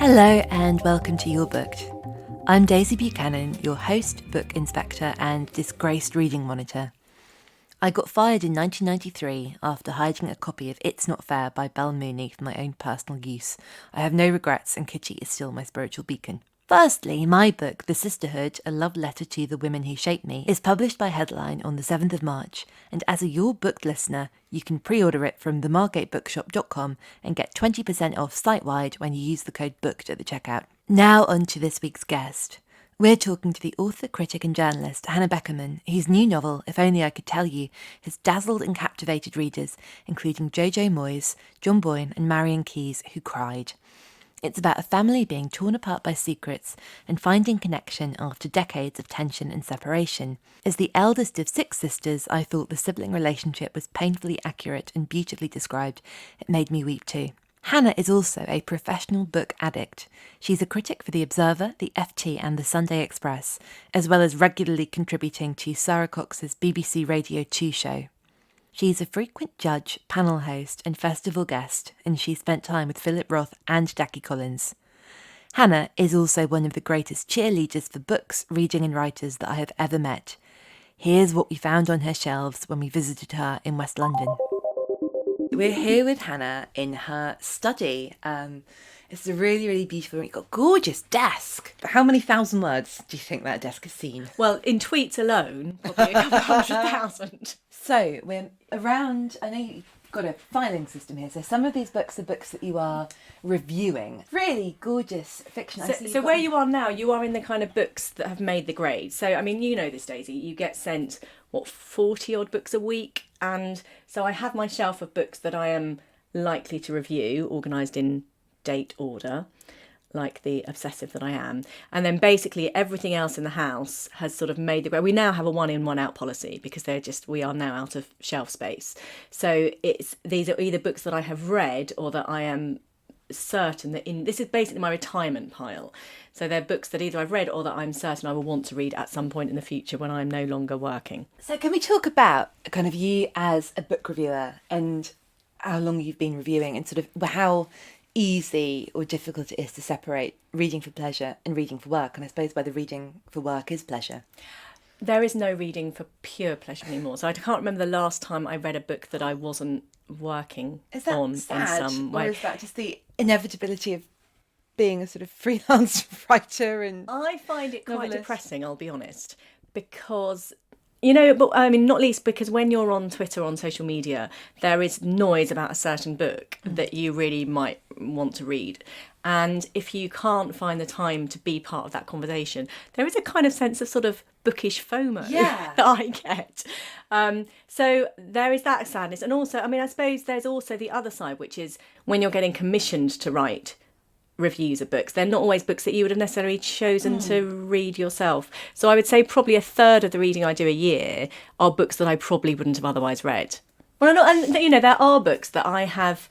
Hello and welcome to You're Booked. I'm Daisy Buchanan, your host, book inspector and disgraced reading monitor. I got fired in 1993 after hiding a copy of It's Not Fair by Belle Mooney for my own personal use. I have no regrets and Kitty is still my spiritual beacon. Firstly, my book, The Sisterhood, A Love Letter to the Women Who Shaped Me, is published by Headline on the 7th of March, and as a You're Booked listener, you can pre-order it from themargatebookshop.com and get 20% off site-wide when you use the code BOOKED at the checkout. Now on to this week's guest. We're talking to the author, critic and journalist Hannah Beckerman, whose new novel, If Only I Could Tell You, has dazzled and captivated readers, including Jojo Moyes, John Boyne and Marion Keyes, who cried. It's about a family being torn apart by secrets and finding connection after decades of tension and separation. As the eldest of 6 sisters, I thought the sibling relationship was painfully accurate and beautifully described. It made me weep too. Hannah is also a professional book addict. She's a critic for The Observer, The FT and The Sunday Express, as well as regularly contributing to Sara Cox's BBC Radio 2 show. She's a frequent judge, panel host and festival guest, and she spent time with Philip Roth and Jackie Collins. Hannah is also one of the greatest cheerleaders for books, reading and writers that I have ever met. Here's what we found on her shelves when we visited her in West London. We're here with Hannah in her study. It's a really, really beautiful room. You've got a gorgeous desk. How many thousand words do you think that desk has seen? Well, in tweets alone, probably a couple 100,000. So we're around, I know you've got a filing system here, so some of these books are books that you are reviewing. Really gorgeous fiction. So where you are now, you are in the kind of books that have made the grade. So, I mean, you know this, Daisy, you get sent, 40 odd books a week? And so I have my shelf of books that I am likely to review, organised in date order, like the obsessive that I am. And then basically everything else in the house has sort of made the grade. We now have a 1 in, 1 out policy because we are now out of shelf space. So these are either books that I have read or that I am certain that this is basically my retirement pile. So they're books that either I've read or that I'm certain I will want to read at some point in the future when I'm no longer working. So can we talk about kind of you as a book reviewer and how long you've been reviewing and sort of how easy or difficult it is to separate reading for pleasure and reading for work? And I suppose by the reading for work is pleasure. There is no reading for pure pleasure anymore. So I can't remember the last time I read a book that I wasn't working on sad, in some way. Or is that just the inevitability of being a sort of freelance writer? And I find it quite novelist. depressing, I'll be honest, because but I mean, not least because when you're on Twitter, on social media, there is noise about a certain book that you really might want to read. And if you can't find the time to be part of that conversation, there is a kind of sense of sort of bookish FOMO that I get. So there is that sadness. And also, I mean, I suppose there's also the other side, which is when you're getting commissioned to write reviews of books, they're not always books that you would have necessarily chosen to read yourself. So I would say probably a third of the reading I do a year are books that I probably wouldn't have otherwise read. Well, there are books that I have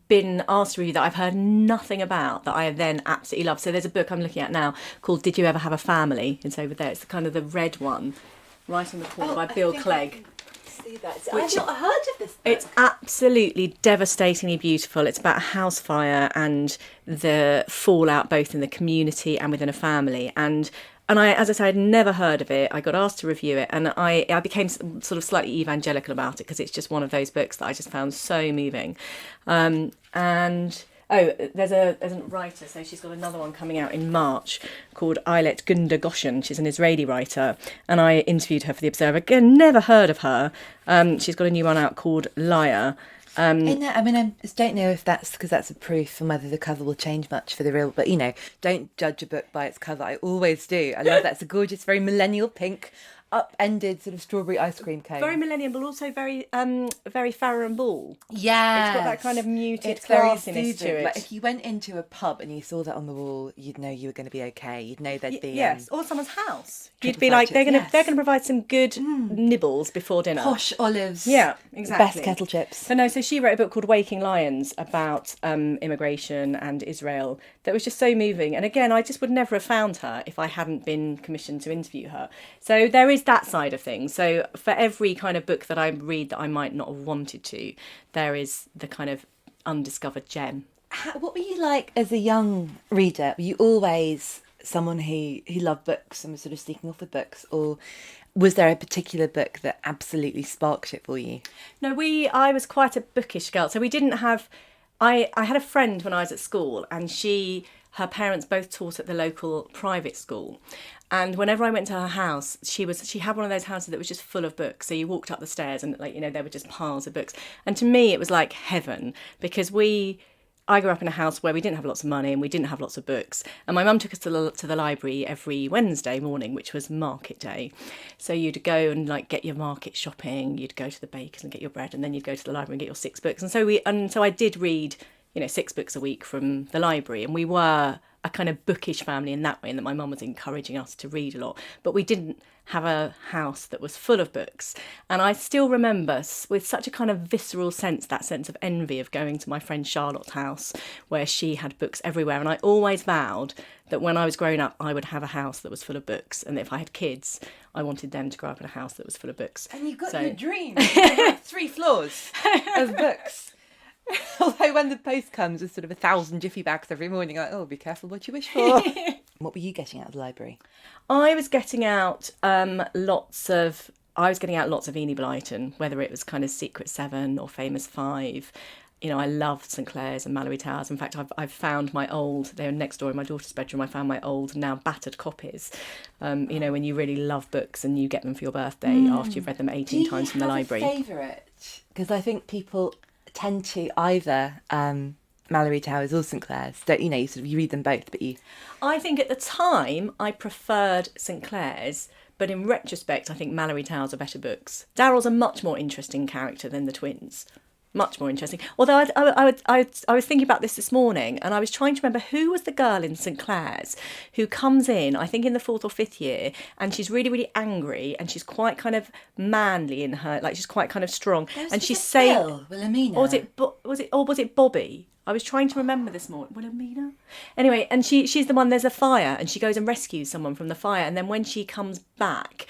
been asked to review that I've heard nothing about that I then absolutely love. So there's a book I'm looking at now called Did You Ever Have a Family? It's over there. It's the kind of the red one, right on the corner by Bill Clegg. See that. I've not heard of this book. It's absolutely devastatingly beautiful. It's about a house fire and the fallout both in the community and within a family. And I, as I said, I'd never heard of it. I got asked to review it and I became sort of slightly evangelical about it because it's just one of those books that I just found so moving. There's a writer, so she's got another one coming out in March called Ayelet Gunda Goshen. She's an Israeli writer, and I interviewed her for The Observer. Again, never heard of her. She's got a new one out called Liar. I just don't know if that's because that's a proof and whether the cover will change much for the real, but don't judge a book by its cover. I always do. I love that. It's a gorgeous, very millennial pink, upended sort of strawberry ice cream cone. Very millennial, but also very Farrow and Ball. Yeah, it's got that kind of muted classiness to it. Like if you went into a pub and you saw that on the wall, you'd know you were going to be okay. You'd know there'd be yes, or someone's house. You'd be like, they're going to provide some good nibbles before dinner. Posh olives. Yeah, exactly. Best kettle chips. So she wrote a book called Waking Lions about immigration and Israel that was just so moving. And again, I just would never have found her if I hadn't been commissioned to interview her. So there is that side of things. So for every kind of book that I read that I might not have wanted to, there is the kind of undiscovered gem. What were you like as a young reader? Were you always someone who loved books and was sort of sneaking off with books, or was there a particular book that absolutely sparked it for you? No, I was quite a bookish girl. So we didn't have, I had a friend when I was at school, and her parents both taught at the local private school. And whenever I went to her house, she had one of those houses that was just full of books. So you walked up the stairs and there were just piles of books. And to me, it was like heaven, because I grew up in a house where we didn't have lots of money and we didn't have lots of books. And my mum took us to the library every Wednesday morning, which was market day. So you'd go and get your market shopping, you'd go to the baker's and get your bread, and then you'd go to the library and get your 6 books. And so I did read, 6 books a week from the library. And we were a kind of bookish family in that way, and that my mum was encouraging us to read a lot. But we didn't have a house that was full of books. And I still remember with such a kind of visceral sense, that sense of envy of going to my friend Charlotte's house where she had books everywhere. And I always vowed that when I was growing up, I would have a house that was full of books. And if I had kids, I wanted them to grow up in a house that was full of books. And you got your dream. You had 3 floors of books. Although when the post comes with sort of 1,000 jiffy bags every morning, like, oh, be careful what you wish for. What were you getting out of the library? I was getting out lots of Enid Blyton, whether it was kind of Secret 7 or Famous 5. I loved St Clair's and Mallory Towers. In fact, I've found they were next door in my daughter's bedroom. I found my old, now battered copies. When you really love books and you get them for your birthday after you've read them 18 times from the library. Do you have a favourite? Because I think people tend to either Mallory Towers or St Clair's. You read them both, but you... I think at the time I preferred St Clair's, but in retrospect I think Mallory Towers are better books. Daryl's a much more interesting character than the twins. Much more interesting. Although I was thinking about this morning, and I was trying to remember who was the girl in St Clair's who comes in, I think in the 4th or 5th year, and she's really, really angry, and she's quite kind of manly in her, she's quite kind of strong. And she's saying, Wilhelmina. Or was it Bobby? I was trying to remember this morning. Wilhelmina? Anyway, and she's the one, there's a fire, and she goes and rescues someone from the fire, and then when she comes back,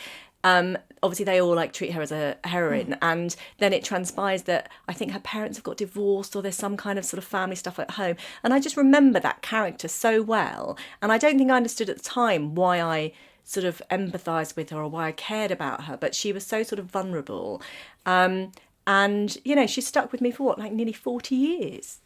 obviously they all treat her as a heroine, and then it transpires that I think her parents have got divorced, or there's some kind of sort of family stuff at home. And I just remember that character so well, and I don't think I understood at the time why I sort of empathised with her or why I cared about her, but she was so sort of vulnerable, and she stuck with me for nearly 40 years.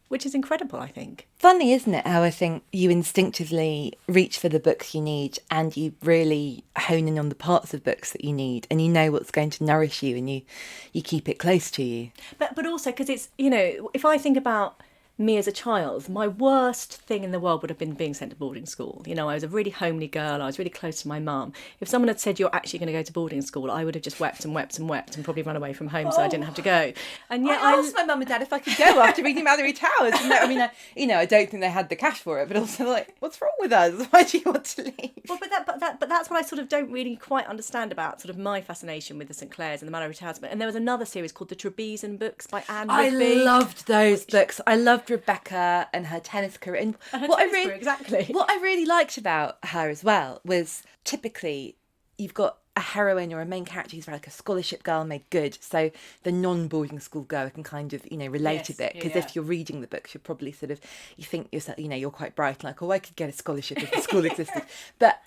Which is incredible, I think. Funny, isn't it, how I think you instinctively reach for the books you need, and you really hone in on the parts of books that you need, and you know what's going to nourish you, and you keep it close to you. But also because it's, if I think about me as a child, my worst thing in the world would have been being sent to boarding school. I was a really homely girl. I was really close to my mum. If someone had said, you're actually going to go to boarding school, I would have just wept and wept and wept and probably run away from home so I didn't have to go. And yet I asked my mum and dad if I could go after reading Mallory Towers. And I don't think they had the cash for it, but also what's wrong with us? Why do you want to leave? Well, but that's what I sort of don't really quite understand about sort of my fascination with the St Clair's and the Mallory Towers. And there was another series called The Trebesan Books by Anne Rigby. I loved those books. I loved Rebecca and her tennis career. And what I really liked about her as well was typically you've got a heroine or a main character who's like a scholarship girl made good, so the non-boarding school goer can kind of relate a bit, because if you're reading the books you're probably sort of, you think yourself, you're quite bright, like, oh, I could get a scholarship if the school existed. But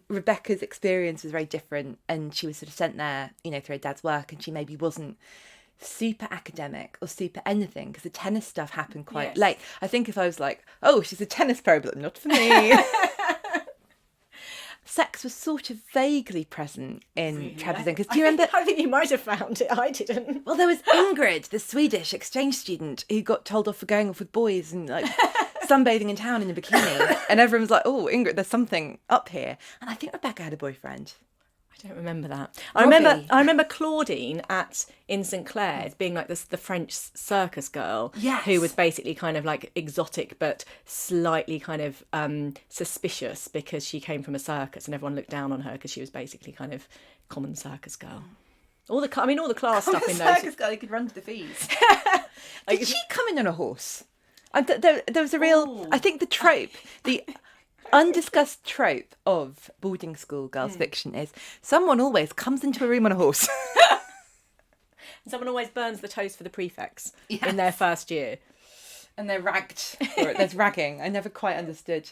Rebecca's experience was very different, and she was sort of sent there through her dad's work, and she maybe wasn't super academic or super anything, because the tennis stuff happened quite late. I think if I was like, oh, she's a tennis pro, but not for me. Sex was sort of vaguely present in Trebesan, because do you remember? I think you might have found it. I didn't. Well, there was Ingrid, the Swedish exchange student, who got told off for going off with boys and sunbathing in town in a bikini, and everyone was like, "Oh, Ingrid, there's something up here." And I think Rebecca had a boyfriend. I don't remember that. I remember Claudine in St Clair's being like the French circus girl, who was basically kind of like exotic but slightly kind of suspicious because she came from a circus and everyone looked down on her because she was basically kind of common circus girl. All the class stuff in those. Circus girl who could run to the fees. Did she come in on a horse? There was a real. I think the trope, the undiscussed trope of boarding school girls fiction is someone always comes into a room on a horse. Someone always burns the toast for the prefects in their first year. And they're ragged. Or there's ragging. I never quite understood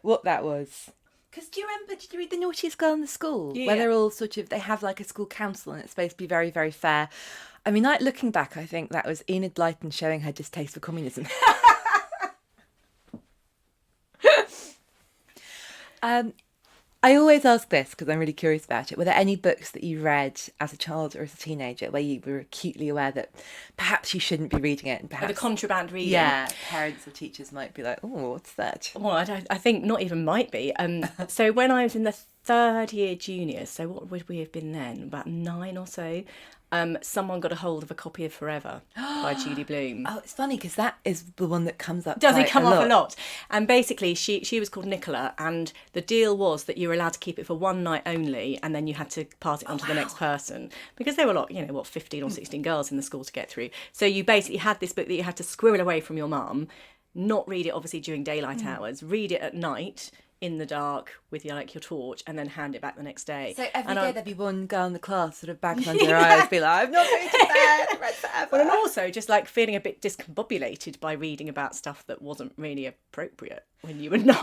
what that was. Because do you remember, did you read The Naughtiest Girl in the School? Yeah. Where they're all sort of, they have like a school council and it's supposed to be very, very fair. I mean, like, looking back, I think that was Enid Blyton showing her distaste for communism. I always ask this because I'm really curious about it. Were there any books that you read as a child or as a teenager where you were acutely aware that perhaps you shouldn't be reading it? And perhaps The contraband reading. Yeah, parents or teachers might be like, oh, what's that? Well, I think not even might be. So when I was in the third year junior, so what would we have been then? About 9 or so. Someone got a hold of a copy of Forever by Judy Blume. Oh, it's funny because that is the one that comes up. Does it come up a lot? And basically, she was called Nicola, and the deal was that you were allowed to keep it for one night only, and then you had to pass it on to the next person because there were 15 or 16 girls in the school to get through. So you basically had this book that you had to squirrel away from your mum, not read it obviously during daylight hours, read it at night in the dark with your torch, and then hand it back the next day. So every day there'd be one girl in the class sort of bags under her eyes, be like, I've not been to bed, I've read Forever. Well, and also just like feeling a bit discombobulated by reading about stuff that wasn't really appropriate when you were 9.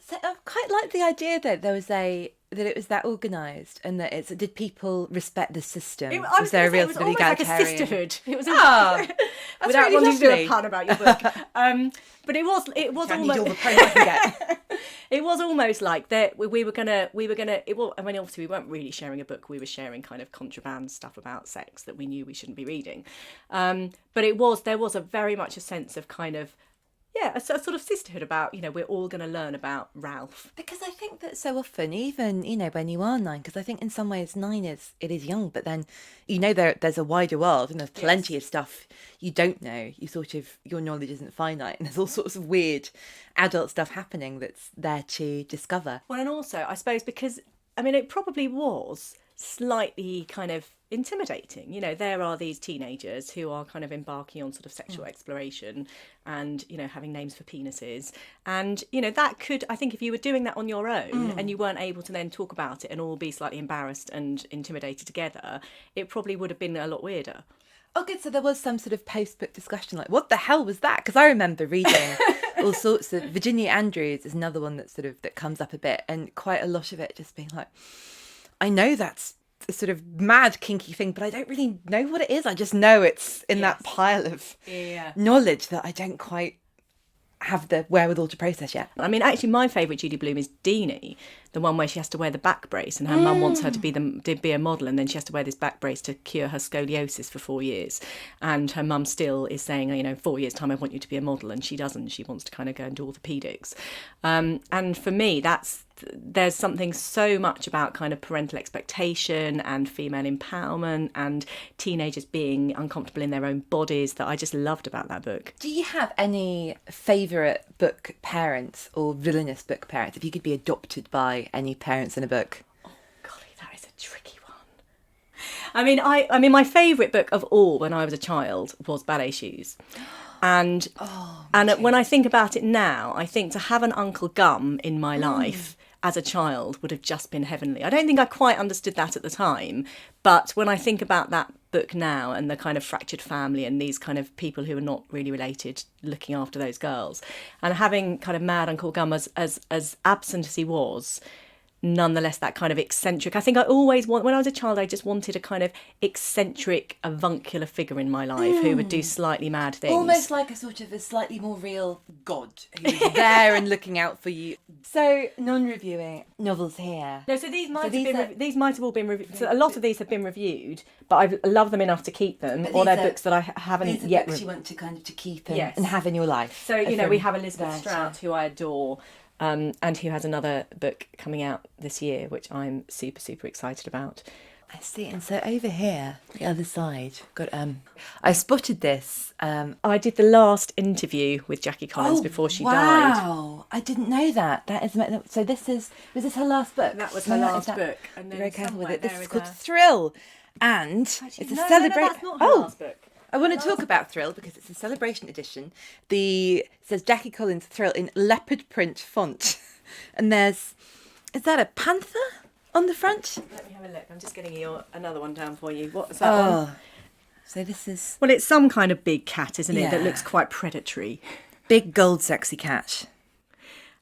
So I quite like the idea that it was that organised and that did people respect the system? Was there a real sort of egalitarian? Like a sisterhood. It was without really wanting to do a pun about your book. But it was almost all the praise I can get. It was almost like that we were gonna. I mean, obviously we weren't really sharing a book. We were sharing kind of contraband stuff about sex that we knew we shouldn't be reading. But there was a very much a sense of kind of. Yeah, a sort of sisterhood about, we're all going to learn about Ralph. Because I think that so often, even, when you are 9, because I think in some ways 9 it is young, but then, there's a wider world and there's plenty of stuff you don't know. Your knowledge isn't finite and there's all sorts of weird adult stuff happening that's there to discover. Well, and also, I suppose, because, it probably was slightly kind of intimidating. There are these teenagers who are kind of embarking on sort of sexual exploration and, having names for penises. And, that could, I think if you were doing that on your own and you weren't able to then talk about it and all be slightly embarrassed and intimidated together, it probably would have been a lot weirder. Oh, good. So there was some sort of post-book discussion, like, what the hell was that? Because I remember reading all sorts of... Virginia Andrews is another one that comes up a bit, and quite a lot of it just being like, I know that's a sort of mad kinky thing, but I don't really know what it is. I just know it's in that pile of knowledge that I don't quite have the wherewithal to process yet. Actually, my favourite Judy Blume is Deanie, the one where she has to wear the back brace and her mum wants her to be a model, and then she has to wear this back brace to cure her scoliosis for 4 years. And her mum still is saying, 4 years' time, I want you to be a model. And she doesn't. She wants to kind of go and do orthopaedics. And for me, there's something so much about kind of parental expectation and female empowerment and teenagers being uncomfortable in their own bodies that I just loved about that book. Do you have any favourite book parents or villainous book parents, if you could be adopted by any parents in a book? Oh, golly, that is a tricky one. My favourite book of all when I was a child was Ballet Shoes. And when I think about it now, I think to have an Uncle Gum in my life as a child would have just been heavenly. I don't think I quite understood that at the time, but when I think about that book now and the kind of fractured family and these kind of people who are not really related looking after those girls, and having kind of mad Uncle Gum as absent as he was, nonetheless that kind of eccentric. I think I always when I was a child, I just wanted a kind of eccentric, avuncular figure in my life who would do slightly mad things. Almost like a sort of a slightly more real god who's there and looking out for you. So, non-reviewing novels here. No, so these might have all been reviewed. So a lot of these have been reviewed, but I love them enough to keep them, or they're books that I haven't yet. Books you want to kind of to keep and have in your life. So we have Elizabeth Strout, who I adore. And who has another book coming out this year, which I'm super, super excited about. I see. And so over here, the other side, got I spotted this. I did the last interview with Jackie Collins before she died. Wow, I didn't know that. That is so. Was this her last book? That was her last book. And then very careful with it. This is called Thrill, and it's a celebration. No, that's not her last book. I want to talk about Thrill because it's a celebration edition. It says Jackie Collins Thrill in leopard print font. And is that a panther on the front? Let me have a look. I'm just getting another one down for you. What's that one? So this is Well, it's some kind of big cat, isn't it, that Yeah. looks quite predatory. big gold sexy cat.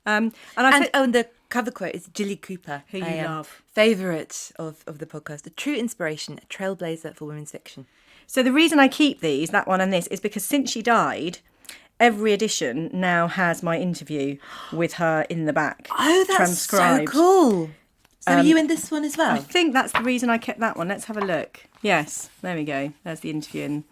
And I said, And the cover quote is Jilly Cooper, Who you a love. favourite of the podcast, a true inspiration, a trailblazer for women's fiction. so the reason I keep these, that one and this, is because since she died, every edition now has my interview with her in the back. Oh, that's transcribed. so cool. So are you in this one as well? I think that's the reason I kept that one. Let's have a look. Yes, there we go. There's the interview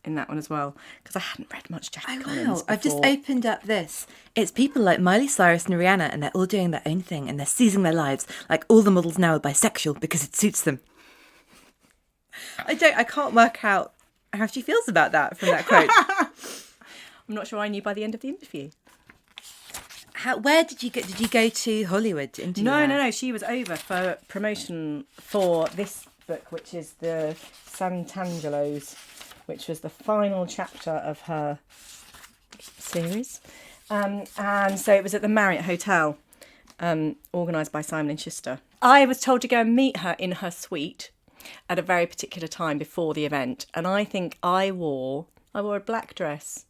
in that one as well. Because I hadn't read much Jackie Collins before. I've just opened up this. It's people like Miley Cyrus and Rihanna, and they're all doing their own thing, and they're seizing their lives. Like all the models now are bisexual because it suits them. I can't work out how she feels about that from that quote. I'm not sure I knew by the end of the interview. Where did you go? Did you go to Hollywood to interview her? No. She was over for promotion for this book, which is the Santangelos, which was the final chapter of her series. And so it was at the Marriott Hotel, organised by Simon & Schuster. I was told to go and meet her in her suite at a very particular time before the event. And I think I wore a black dress.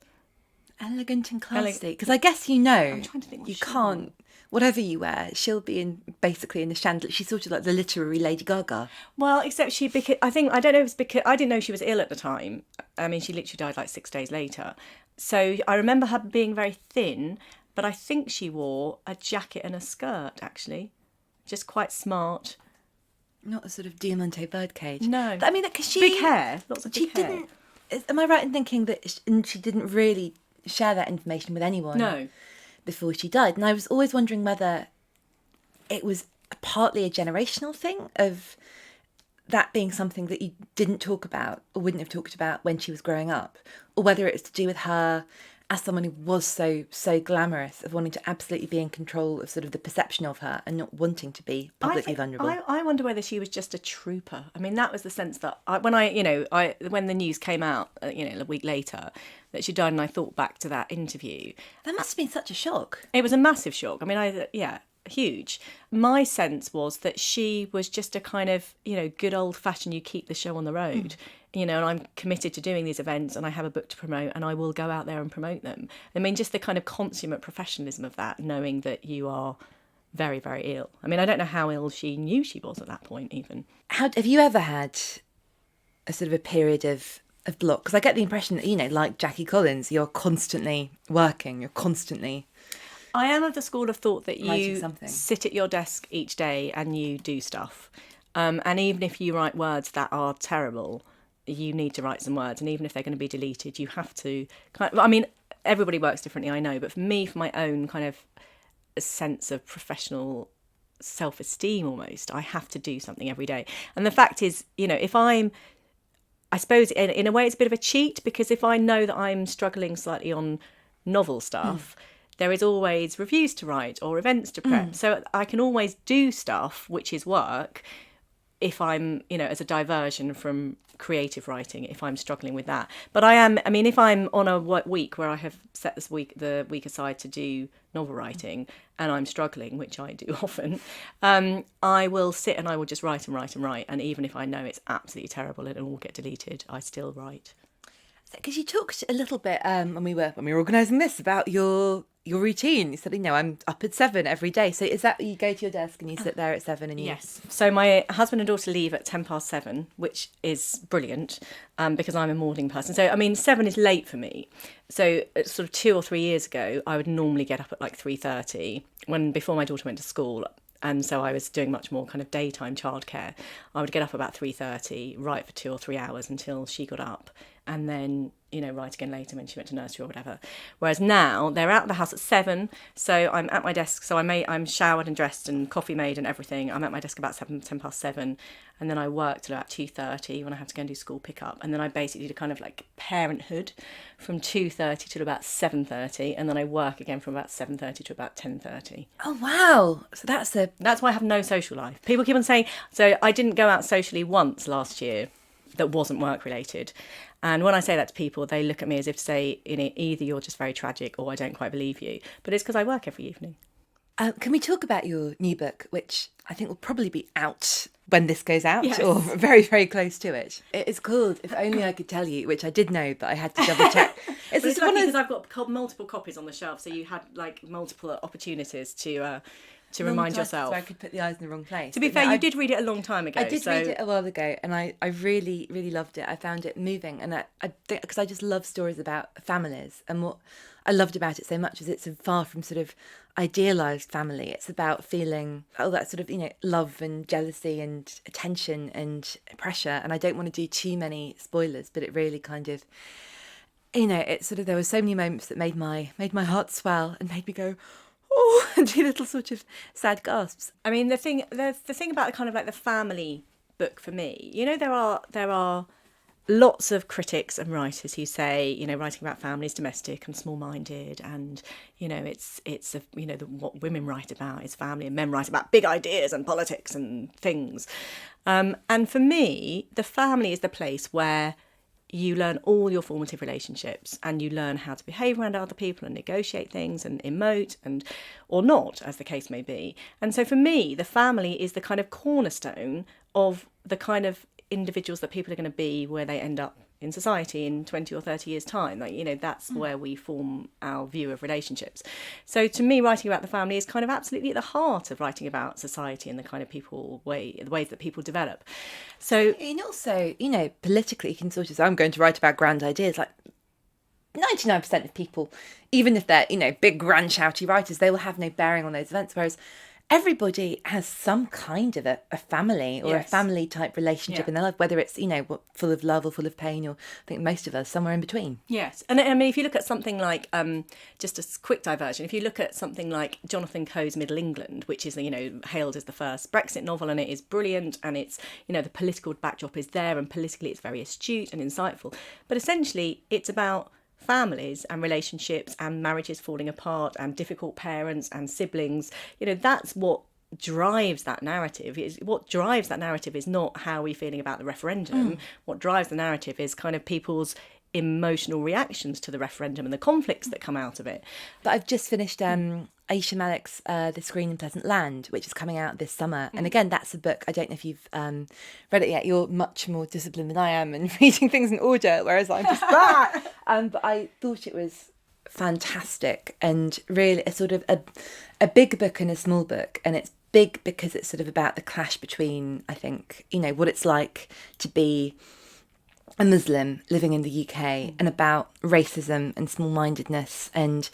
Elegant and classy. Because I guess I'm trying to think what you she can't, whatever you wear, she'll be basically in the chandelier. She's sort of like the literary Lady Gaga. Well, except because I don't know if it's because I didn't know she was ill at the time. I mean, she literally died like 6 days later. So I remember her being very thin, but I think she wore a jacket and a skirt, actually. Just quite smart. Not a sort of Diamante birdcage. No. I mean, because she... Big hair. Lots of big hair. Am I right in thinking that she didn't really share that information with anyone? No. Before she died. And I was always wondering whether it was partly a generational thing of that being something that you didn't talk about or wouldn't have talked about when she was growing up, or whether it's to do with her as someone who was so glamorous, of wanting to absolutely be in control of sort of the perception of her and not wanting to be publicly vulnerable. I wonder whether she was just a trooper. I mean, that was the sense that when the news came out, a week later that she died, and I thought back to that interview. That must have been such a shock. It was a massive shock. I mean, huge. My sense was that she was just a kind of, good old fashioned, you keep the show on the road. And I'm committed to doing these events, and I have a book to promote, and I will go out there and promote them. I mean, just the kind of consummate professionalism of that, knowing that you are very, very ill. I mean, I don't know how ill she knew she was at that point, even. Have you ever had a sort of a period of block? Because I get the impression that, like Jackie Collins, you're constantly working, you're constantly... I am of the school of thought that you something. sit at your desk each day and you do stuff. And even if you write words that are terrible, you need to write some words. And even if they're going to be deleted, you have to... I mean, everybody works differently, I know. But for me, for my own kind of sense of professional self-esteem almost, I have to do something every day. And the fact is, if I suppose in a way it's a bit of a cheat, because if I know that I'm struggling slightly on novel stuff... There is always reviews to write or events to prep. So I can always do stuff, which is work, if I'm, as a diversion from creative writing, if I'm struggling with that. But if I'm on a week where I have set the week aside to do novel writing and I'm struggling, which I do often, I will sit and I will just write and write and write. And even if I know it's absolutely terrible and it will get deleted, I still write. Because you talked a little bit when we were organising this about your routine. You said, I'm up at 7 every day. So is that you go to your desk and you sit there at 7 and you... Yes. So my husband and daughter leave at 7:10, which is brilliant because I'm a morning person. So, 7 is late for me. So sort of 2 or 3 years ago, I would normally get up at like 3:30 before my daughter went to school. And so I was doing much more kind of daytime childcare. I would get up about 3:30, write for 2 or 3 hours until she got up, and then, write again later when she went to nursery or whatever. Whereas now they're out of the house at 7, so I'm at my desk. So I'm showered and dressed and coffee made and everything. I'm at my desk about 7:10, and then I work till about 2:30 when I have to go and do school pickup. And then I basically do kind of like parenthood from 2:30 till about 7:30, and then I work again from about 7:30 to about 10:30. Oh, wow. So that's why I have no social life. People keep on saying, so I didn't go out socially once last year that wasn't work related. And when I say that to people, they look at me as if to say, either you're just very tragic or I don't quite believe you. But it's because I work every evening. Can we talk about your new book, which I think will probably be out when this goes out, Yes. or very, very close to it. It is called If Only I Could Tell You, which I did know, but I had to double check. It's lucky because I've got multiple copies on the shelf, so you had like multiple opportunities to remind yourself. So I could put the eyes in the wrong place. To be fair, you did read it a long time ago. I did read it a while ago, and I really, really loved it. I found it moving, and I think because I just love stories about families, and what I loved about it so much is it's far from sort of idealised family. It's about feeling all that sort of, love and jealousy and attention and pressure. And I don't want to do too many spoilers, but it really kind of, it's sort of, there were so many moments that made my heart swell and made me go, oh, and do little sort of sad gasps. I mean, the thing about kind of like the family book for me, there are lots of critics and writers who say, writing about family is domestic and small-minded, and what women write about is family, and men write about big ideas and politics and things. And for me, the family is the place where you learn all your formative relationships, and you learn how to behave around other people and negotiate things and emote or not, as the case may be. And so for me, the family is the kind of cornerstone of the kind of individuals that people are going to be where they end up in society in 20 or 30 years' time. That's where we form our view of relationships. So to me, writing about the family is kind of absolutely at the heart of writing about society and the kind of the ways that people develop. So, and also, politically, you can sort of say, I'm going to write about grand ideas. Like 99% of people, even if they're, big, grand, shouty writers, they will have no bearing on those events. Whereas everybody has some kind of a family or a family type relationship in their life, whether it's, full of love or full of pain, or I think most of us somewhere in between. Yes. And I mean, if you look at something like, just a quick diversion, if you look at something like Jonathan Coe's Middle England, which is, hailed as the first Brexit novel, and it is brilliant, and it's, the political backdrop is there, and politically it's very astute and insightful. But essentially it's about families and relationships and marriages falling apart and difficult parents and siblings. That's what drives that narrative. What drives that narrative is not how we're feeling about the referendum. What drives the narrative is kind of people's emotional reactions to the referendum and the conflicts that come out of it. But I've just finished Aisha Malik's The Screen in Pleasant Land, which is coming out this summer. And again, that's a book, I don't know if you've read it yet. You're much more disciplined than I am in reading things in order, whereas I'm just but I thought it was fantastic, and really a sort of a big book and a small book. And it's big because it's sort of about the clash between, I think, what it's like to be a Muslim living in the UK, and about racism and small-mindedness, and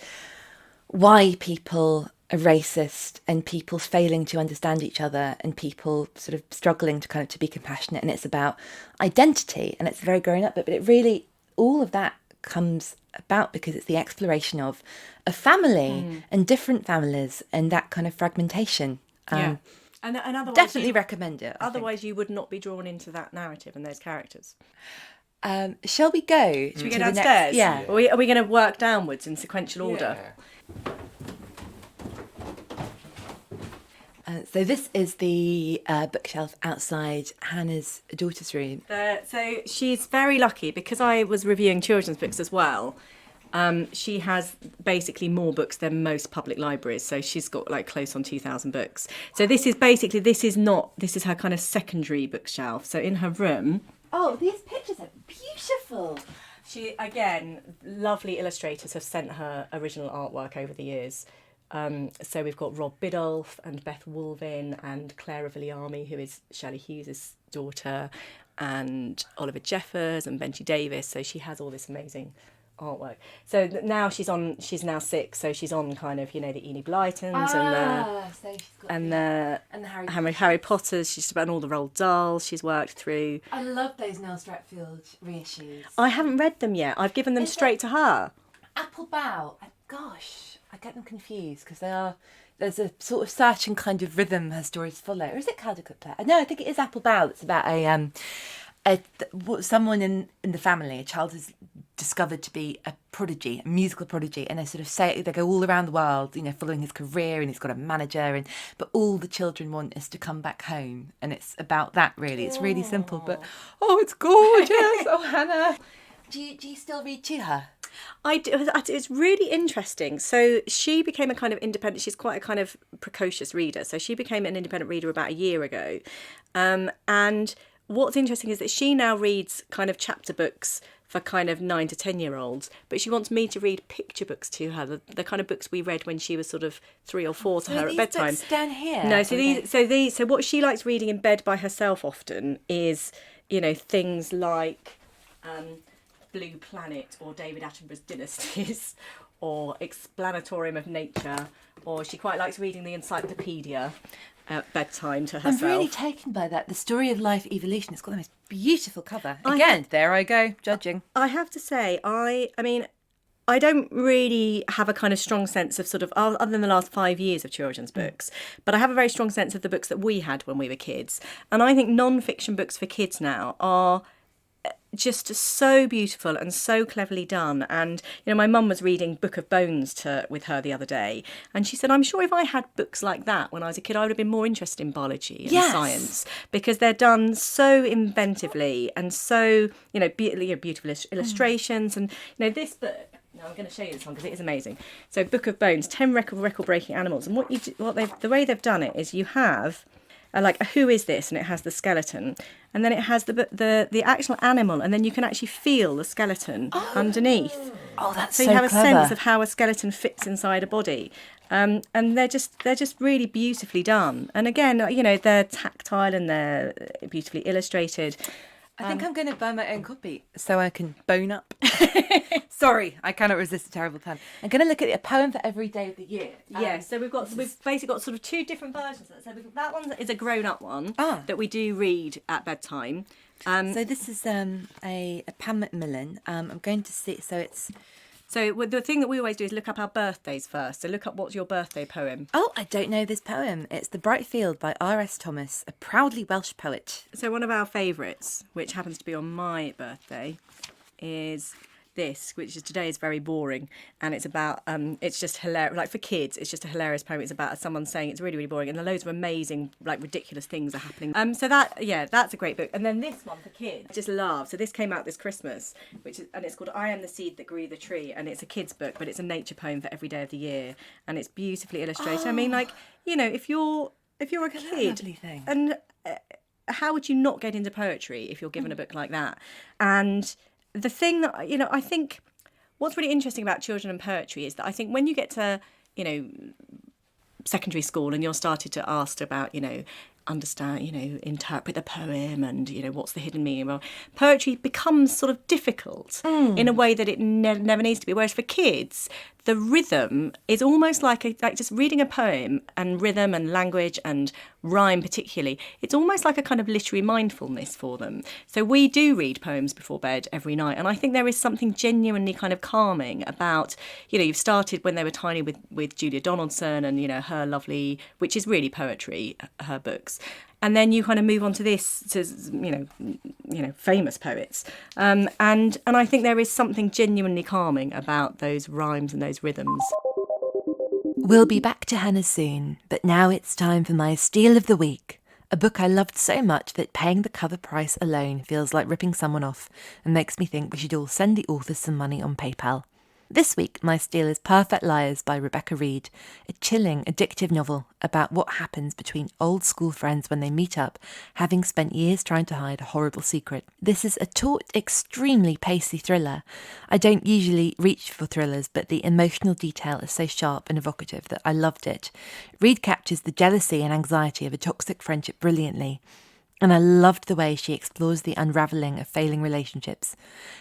why people are racist, and people failing to understand each other, and people sort of struggling to be compassionate. And it's about identity, and it's very grown up, but it really, all of that comes about because it's the exploration of a family and different families and that kind of fragmentation. And otherwise definitely recommend it. Otherwise you would not be drawn into that narrative and those characters. Shall we go? Should we go downstairs? Yeah. Are we going to work downwards in sequential order? So this is the bookshelf outside Hannah's daughter's room. So she's very lucky because I was reviewing children's books as well. She has basically more books than most public libraries. So she's got like close on 2,000 books. So this is her kind of secondary bookshelf. So in her room. Oh, these pictures are beautiful. She, again, lovely illustrators have sent her original artwork over the years. So we've got Rob Biddulph and Beth Woolvin and Clara Villiamy, who is Shelley Hughes' daughter, and Oliver Jeffers and Benji Davis. So she has all this amazing artwork. So now she's now 6, so she's on kind of, the Enid Blytons and the Harry Potters. She's about all the Roald Dahls she's worked through. I love those Nell Stratfield reissues. I haven't read them yet. I've given them straight to her. Apple Bow. Gosh, I get them confused because there's a sort of certain kind of rhythm her stories follow. Or is it Caldecott Play? No, I think it is Apple Bow. It's about someone in the family, a child is discovered to be a prodigy, a musical prodigy, and they go all around the world, following his career, and he's got a manager, but all the children want is to come back home, and it's about that really. It's really simple, but it's gorgeous. Oh, Hannah, do you still read to her? It's really interesting. So she became a kind of independent. She's quite a kind of precocious reader. So she became an independent reader about a year ago. And what's interesting is that she now reads kind of chapter books for kind of 9 to 10-year-olds, but she wants me to read picture books to her, the kind of books we read when she was sort of 3 or 4 to her at bedtime. Books down here. No, so what she likes reading in bed by herself often is, things like Blue Planet or David Attenborough's Dynasties or Explanatorium of Nature, or she quite likes reading the Encyclopedia at bedtime to herself. I'm really taken by that. The Story of Life Evolution. It's got the most beautiful cover. Again, there I go, judging. I have to say, I mean, I don't really have a kind of strong sense of sort of, other than the last 5 years of children's books, but I have a very strong sense of the books that we had when we were kids. And I think non-fiction books for kids now are just so beautiful and so cleverly done. And my mum was reading Book of Bones with her the other day, and she said, I'm sure if I had books like that when I was a kid, I would have been more interested in biology and science, because they're done so inventively and so beautiful illustrations. And this book, now I'm going to show you this one because it is amazing. So Book of Bones, 10 record-breaking animals, and the way they've done it is you have like a who is this, and it has the skeleton, and then it has the actual animal, and then you can actually feel the skeleton underneath. Oh, that's so so you have clever. a sense of how a skeleton fits inside a body, and they're just really beautifully done. And again, they're tactile and they're beautifully illustrated. I think I'm going to buy my own copy so I can bone up. Sorry, I cannot resist a terrible pun. I'm going to look at a poem for every day of the year. So we've basically got sort of 2 different versions. So that one is a grown-up one that we do read at bedtime. So this is a Pam Macmillan. I'm going to see. So the thing that we always do is look up our birthdays first. So look up what's your birthday poem. Oh, I don't know this poem. It's The Bright Field by R.S. Thomas, a proudly Welsh poet. So one of our favourites, which happens to be on my birthday, is this, which is today is very boring, and it's about it's just hilarious. Like for kids, it's just a hilarious poem. It's about someone saying it's really, really boring, and loads of amazing, like ridiculous things are happening. So that's a great book. And then this one for kids, I just love. So this came out this Christmas, and it's called I Am the Seed That Grew the Tree, and it's a kids' book, but it's a nature poem for every day of the year, and it's beautifully illustrated. I mean, like if you're a kid, and how would you not get into poetry if you're given a book like that? And the thing that, I think what's really interesting about children and poetry is that I think when you get to, secondary school and you're started to ask about, understand, interpret the poem and, what's the hidden meaning. Well, poetry becomes sort of difficult in a way that it never needs to be. Whereas for kids, the rhythm is almost like just reading a poem, and rhythm and language and rhyme particularly. It's almost like a kind of literary mindfulness for them. So we do read poems before bed every night, and I think there is something genuinely kind of calming about, you've started when they were tiny with Julia Donaldson and, her lovely, which is really poetry, her books. And then you kind of move on to this, to famous poets, and I think there is something genuinely calming about those rhymes and those rhythms. We'll be back to Hannah soon, but now it's time for my Steal of the Week, a book I loved so much that paying the cover price alone feels like ripping someone off and makes me think we should all send the author some money on PayPal. This week, my steal is Perfect Liars by Rebecca Reed, a chilling, addictive novel about what happens between old school friends when they meet up, having spent years trying to hide a horrible secret. This is a taut, extremely pacey thriller. I don't usually reach for thrillers, but the emotional detail is so sharp and evocative that I loved it. Reed captures the jealousy and anxiety of a toxic friendship brilliantly. And I loved the way she explores the unravelling of failing relationships.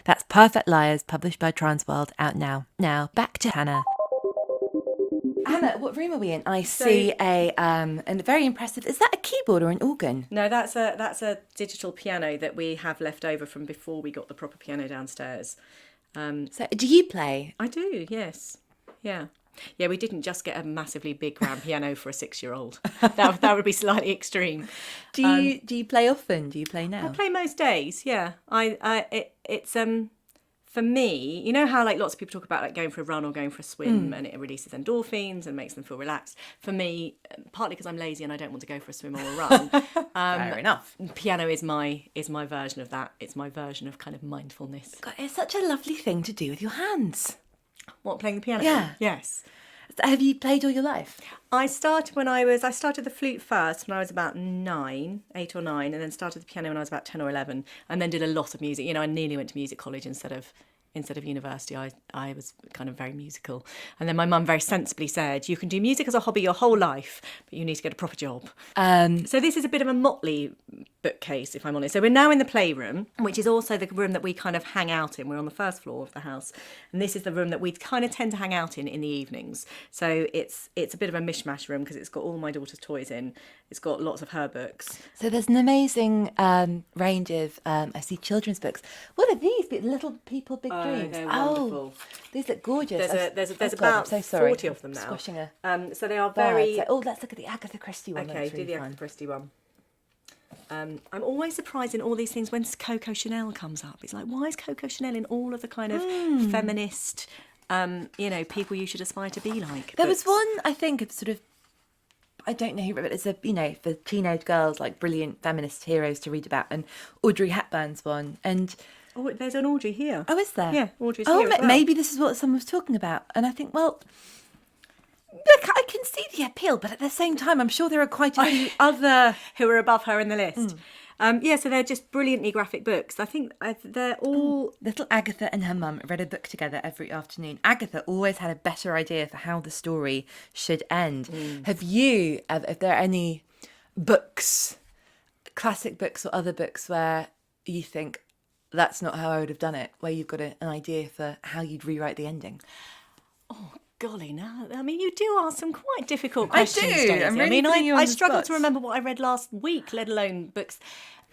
That's Perfect Liars, published by Transworld, out now. Now, back to Hannah. Hannah, what room are we in? I see a very impressive... Is that a keyboard or an organ? No, that's a digital piano that we have left over from before we got the proper piano downstairs. So, do you play? I do, yes. Yeah. Yeah, we didn't just get a massively big grand piano for a 6-year-old. That would be slightly extreme. Do you play often? Do you play now? I play most days. Yeah, it's for me, you know how like lots of people talk about like going for a run or going for a swim and it releases endorphins and makes them feel relaxed. For me, partly because I'm lazy and I don't want to go for a swim or a run. Fair enough. Piano is my version of that. It's my version of kind of mindfulness. God, it's such a lovely thing to do with your hands. What, playing the piano? Yeah. Yes. Have you played all your life? I started the flute first when I was about 8 or 9, and then started the piano when I was about 10 or 11, and then did a lot of music. You know, I nearly went to music college instead of university. I was kind of very musical. And then my mum very sensibly said, you can do music as a hobby your whole life, but you need to get a proper job. So this is a bit of a motley bookcase, if I'm honest. So we're now in the playroom, which is also the room that we kind of hang out in. We're on the first floor of the house. And this is the room that we kind of tend to hang out in the evenings. So it's a bit of a mishmash room because it's got all my daughter's toys in. It's got lots of her books. So there's an amazing range of, I see children's books. What are these? Little People, Big Dreams. They're wonderful. These look gorgeous. There's God, about I'm so sorry. 40 of them now. Squashing a So they are bird. very... So, let's look at the Agatha Christie one. Okay, do the Agatha Christie one. I'm always surprised in all these things when Coco Chanel comes up. It's like, why is Coco Chanel in all of the kind of feminist, people you should aspire to be like? There was one, I think, of sort of, I don't know who, but it's for teenage girls, like brilliant feminist heroes to read about, and Audrey Hepburn's one, and... Oh, there's an Audrey here. Oh, is there? Yeah, Audrey's here as well. Maybe this is what someone was talking about, and I think, well... Look, I can see the appeal, but at the same time, I'm sure there are quite a few other who are above her in the list. So they're just brilliantly graphic books. I think they're all... Little Agatha and her mum read a book together every afternoon. Agatha always had a better idea for how the story should end. If there are any books, classic books or other books where you think, that's not how I would have done it, where you've got an idea for how you'd rewrite the ending? Oh, golly, no. I mean, you do ask some quite difficult questions. I do. Daisy. I struggle to remember what I read last week, let alone books.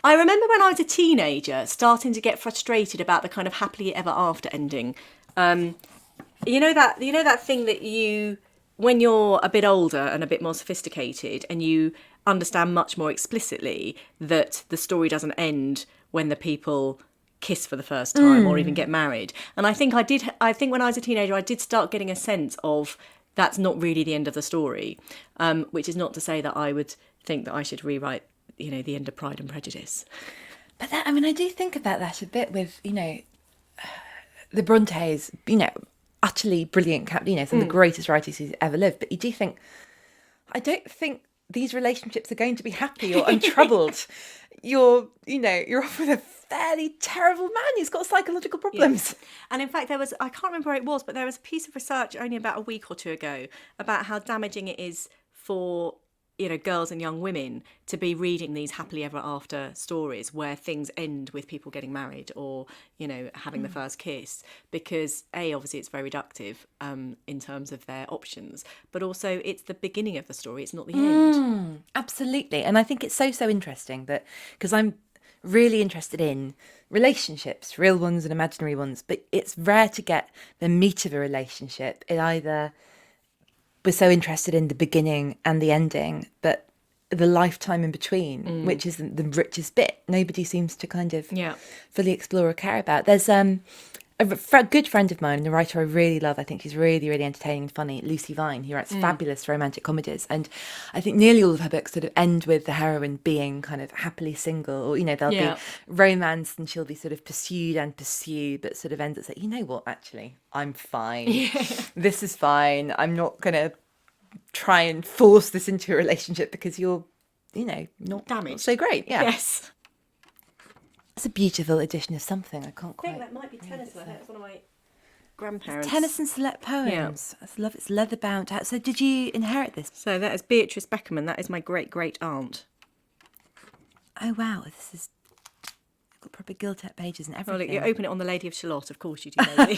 I remember when I was a teenager starting to get frustrated about the kind of happily ever after ending. You know that thing that you, when you're a bit older and a bit more sophisticated and you understand much more explicitly that the story doesn't end when the people kiss for the first time or even get married. And I think when I was a teenager, I did start getting a sense of that's not really the end of the story, which is not to say that I would think that I should rewrite, the end of Pride and Prejudice. But I do think about that a bit with, the Brontes, utterly brilliant, some of the greatest writers who's ever lived. But you do think, I don't think these relationships are going to be happy or untroubled. You're off with a fairly terrible man who's got psychological problems. Yeah. And in fact, I can't remember where it was, but there was a piece of research only about a week or two ago about how damaging it is for, girls and young women to be reading these happily ever after stories where things end with people getting married or, having the first kiss, because obviously it's very reductive in terms of their options, but also it's the beginning of the story, it's not the end. Absolutely. And I think it's so interesting that, because I'm really interested in relationships, real ones and imaginary ones, but it's rare to get the meat of a relationship. It either... We're so interested in the beginning and the ending, but the lifetime in between, which is the richest bit, nobody seems to kind of fully explore or care about. There's a good friend of mine, and a writer I really love, I think she's really, really entertaining and funny, Lucy Vine, who writes fabulous romantic comedies. And I think nearly all of her books sort of end with the heroine being kind of happily single, or, there'll be romance and she'll be sort of pursued, but sort of ends at saying, you know what, actually, I'm fine. This is fine. I'm not going to try and force this into a relationship because you're, not damaged. Not so great. Yeah. Yes. It's a beautiful edition of something. I can't quite... I think that might be Tennyson. I think it's one of my grandparents. Tennyson Select Poems. I love it's leather bound. So did you inherit this? So that is Beatrice Beckerman. That is my great aunt. Oh wow, this is got proper gilt-edged pages and everything. Well, you open it on the Lady of Shalott, of course you do, baby.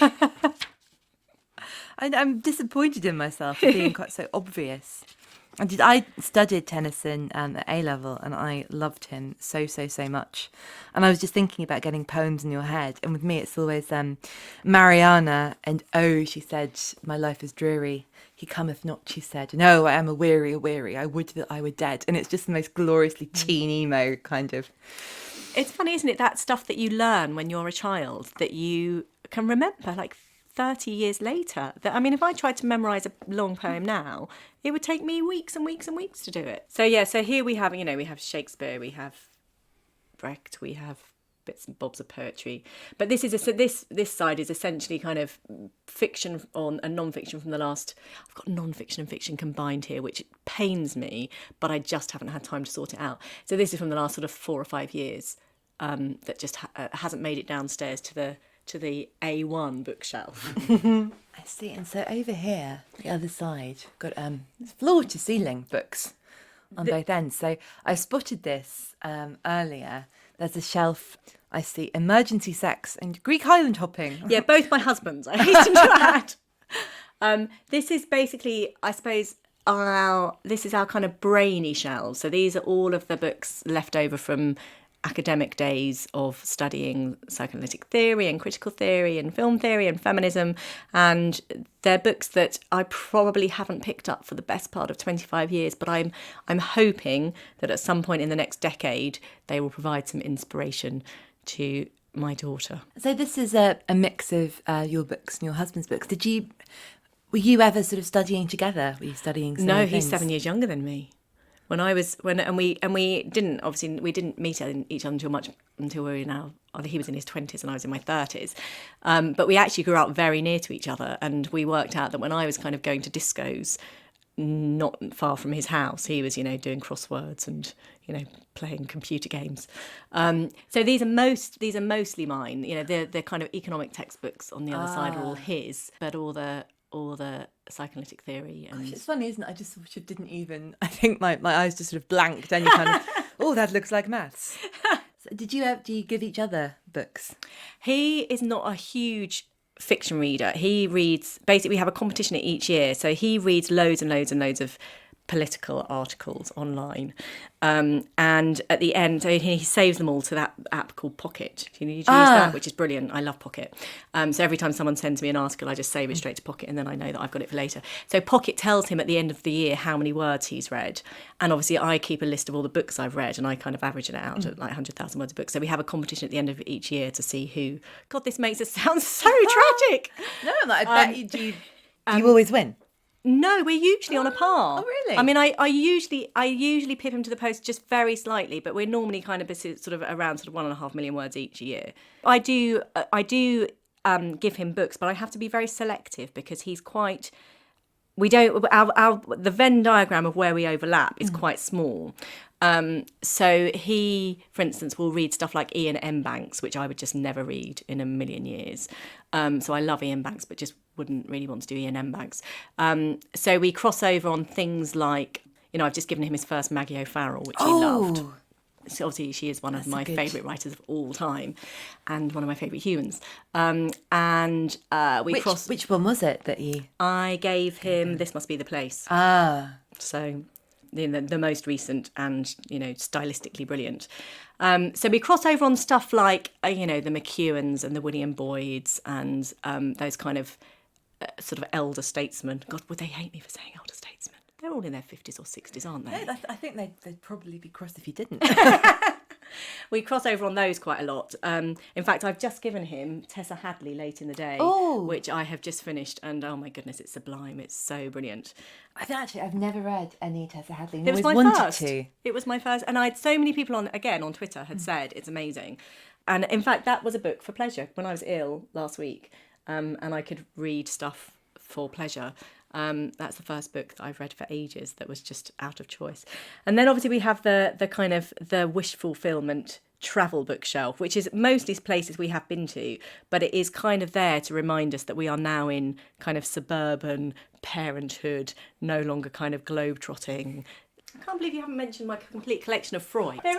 I'm disappointed in myself for being quite so obvious. I studied Tennyson at A-level and I loved him so much. And I was just thinking about getting poems in your head. And with me, it's always Mariana and oh, she said, my life is dreary. He cometh not, she said. No, I am a weary. I would that I were dead. And it's just the most gloriously teen emo kind of It's funny, isn't it? That stuff that you learn when you're a child that you can remember like 30 years later. That, I mean, if I tried to memorise a long poem now, it would take me weeks and weeks and weeks to do it. So yeah, so here we have, we have Shakespeare, we have Brecht, we have bits and bobs of poetry, but this side is essentially kind of fiction on and non-fiction from the last. I've got non-fiction and fiction combined here, which pains me, but I just haven't had time to sort it out. So this is from the last sort of 4 or 5 years, that just hasn't made it downstairs to the A1 bookshelf. I see. And so over here, the other side, got floor to ceiling books on both ends. So I spotted this earlier. There's a shelf, I see, emergency sex and Greek Highland hopping. Yeah, both my husbands, I hasten to add. This is basically, I suppose, this is our kind of brainy shelves. So these are all of the books left over from academic days of studying psychoanalytic theory and critical theory and film theory and feminism, and they're books that I probably haven't picked up for the best part of 25 years, but I'm hoping that at some point in the next decade they will provide some inspiration to my daughter. So this is a mix of your books and your husband's books. Were you ever sort of studying together? Were you studying similar No, he's things? 7 years younger than me. We didn't meet each other until we were now. He was in his 20s and I was in my 30s, but we actually grew up very near to each other, and we worked out that when I was kind of going to discos not far from his house, he was doing crosswords and playing computer games. So these are mostly mine. The kind of economic textbooks on the other side are all his, but all the psychoanalytic theory. And Gosh, it's funny, isn't it? I just sort of didn't even. I think my eyes just sort of blanked. Any kind of that looks like maths. So do you give each other books? He is not a huge fiction reader. He reads, basically we have a competition each year, so he reads loads and loads and loads of political articles online, and at the end, so he saves them all to that app called Pocket. You use that, which is brilliant. I love Pocket. So every time someone sends me an article, I just save it straight to Pocket, and then I know that I've got it for later. So Pocket tells him at the end of the year how many words he's read, and obviously I keep a list of all the books I've read, and I kind of average it out at like 100,000 words a book. So we have a competition at the end of each year to see who. God, this makes it sound so tragic. No, I bet you do. Do you always win? No, we're usually on a par. Oh, really? I mean, I usually pip him to the post just very slightly, but we're normally kind of sort of around sort of 1.5 million words each year. I do give him books, but I have to be very selective because he's quite. We don't. The Venn diagram of where we overlap is quite small. So he, for instance, will read stuff like Ian M. Banks, which I would just never read in a million years. So I love Ian Banks, but just wouldn't really want to do Ian M. Banks. So we cross over on things like, I've just given him his first Maggie O'Farrell, which he loved. So obviously she is one of my favourite writers of all time and one of my favourite humans. Which one was it that you... I gave him This Must Be the Place. So the most recent and, stylistically brilliant. So we cross over on stuff like, the McEwans and the William Boyds and those kind of sort of elder statesmen. God, would they hate me for saying elder statesmen? They're all in their 50s or 60s, aren't they? No, I think they'd probably be cross if you didn't. We cross over on those quite a lot. In fact, I've just given him Tessa Hadley Late in the Day, which I have just finished, and oh my goodness, it's sublime. It's so brilliant. I've never read any Tessa Hadley. It was my first. It was my first, and I had so many people on Twitter had said it's amazing. And in fact, that was a book for pleasure when I was ill last week, and I could read stuff for pleasure. That's the first book that I've read for ages that was just out of choice. And then obviously we have the kind of the wish fulfillment travel bookshelf, which is mostly places we have been to, but it is kind of there to remind us that we are now in kind of suburban parenthood, no longer kind of globe-trotting. I can't believe you haven't mentioned my complete collection of Freud. They've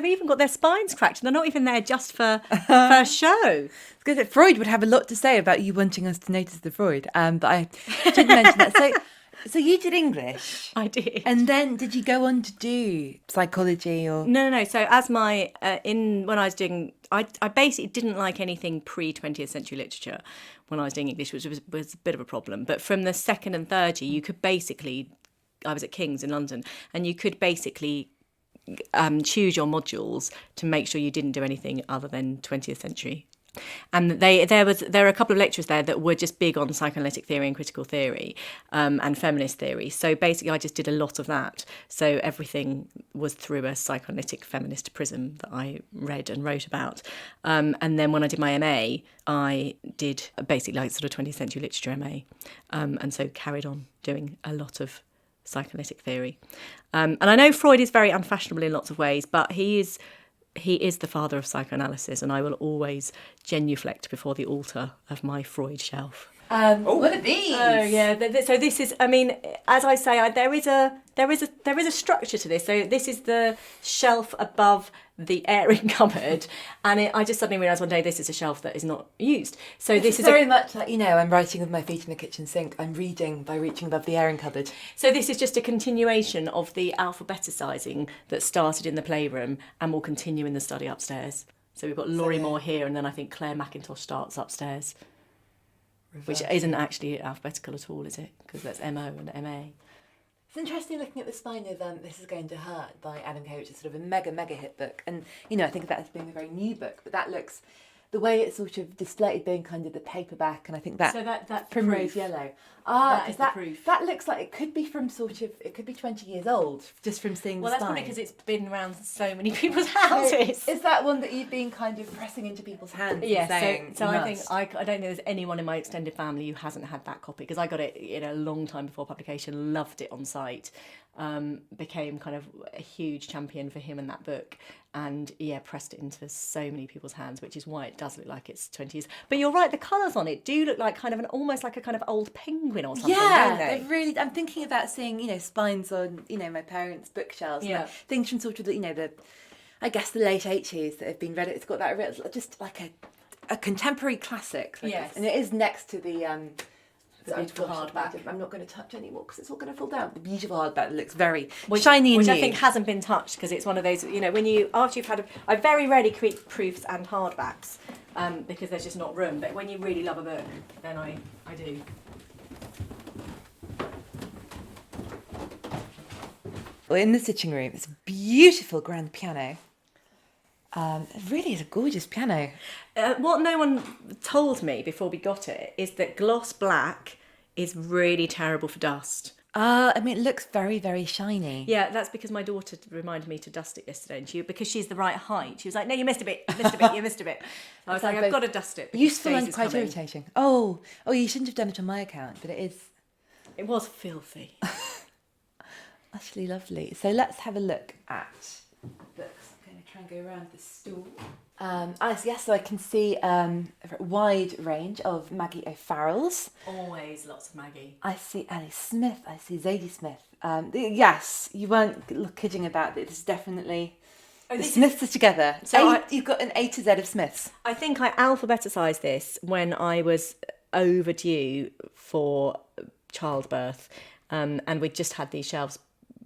even got their spines cracked. They're not even there just for a show. It's good that Freud would have a lot to say about you wanting us to notice the Freud. But I should mention that. So you did English. I did. And then did you go on to do psychology or? No. So as when I was doing, I basically didn't like anything pre-20th century literature when I was doing English, which was a bit of a problem. But from the second and third year, you could basically. I was at King's in London, and you could basically choose your modules to make sure you didn't do anything other than 20th century. And there are a couple of lecturers there that were just big on psychoanalytic theory and critical theory and feminist theory. So basically I just did a lot of that. So everything was through a psychoanalytic feminist prism that I read and wrote about. And then when I did my MA, I did basically like sort of 20th century literature MA. And so carried on doing a lot of psychoanalytic theory. And I know Freud is very unfashionable in lots of ways, but he is the father of psychoanalysis, and I will always genuflect before the altar of my Freud shelf. What are these? Oh yeah. So this is. I mean, as I say, there is a structure to this. So this is the shelf above the airing cupboard, and I just suddenly realised one day this is a shelf that is not used. So this is very much like, I'm writing with my feet in the kitchen sink. I'm reading by reaching above the airing cupboard. So this is just a continuation of the alphabeticising that started in the playroom and will continue in the study upstairs. So we've got Laurie Moore here, and then I think Claire McIntosh starts upstairs. Which isn't actually alphabetical at all, is it? Because that's MO and MA. It's interesting looking at the spine of This Is Going to Hurt by Adam Kay, which is sort of a mega hit book. And, I think of that as being a very new book, but that looks, the way it's sort of displayed being kind of the paperback, and I think that, so that's primrose proof. Yellow. That is the proof. That looks like it could be from it could be 20 years old, just from seeing the spine. Well, that's probably because it's been around so many people's houses. Is that one that you've been kind of pressing into people's hands? Yeah, so I think I don't think there's anyone in my extended family who hasn't had that copy, because I got it a long time before publication, loved it on site, became kind of a huge champion for him and that book, and pressed it into so many people's hands, which is why it does look like it's 20 years. But you're right, the colours on it do look like kind of almost like a kind of old penguin or something, don't they? Really. I'm thinking about seeing spines on my parents' bookshelves. Yeah. Things from sort of the I guess the late 80s that have been read. It's got that real, just like a contemporary classic. Yes. And it is next to the beautiful hardback. I'm not going to touch anymore because it's all going to fall down. The beautiful hardback looks very shiny and which new. I think hasn't been touched, because it's one of those, when after you've had I very rarely create proofs and hardbacks because there's just not room. But when you really love a book, then I do. Well, in the sitting room, it's a beautiful grand piano. It really is a gorgeous piano. What no one told me before we got it is that gloss black is really terrible for dust. It looks very, very shiny. Yeah, that's because my daughter reminded me to dust it yesterday, and because she's the right height, she was like, "No, you missed a bit, you missed a bit." I was like, "I've got to dust it." Useful and quite irritating. Oh, you shouldn't have done it on my account, but it is. It was filthy. Actually lovely. So let's have a look at books. I'm going to try and go around the stool. So I can see a wide range of Maggie O'Farrell's. Always lots of Maggie. I see Alice Smith. I see Zadie Smith. Yes, you weren't kidding about it. This is definitely... the Smiths are together. So you've got an A to Z of Smiths. I think I alphabeticised this when I was overdue for childbirth, and we'd just had these shelves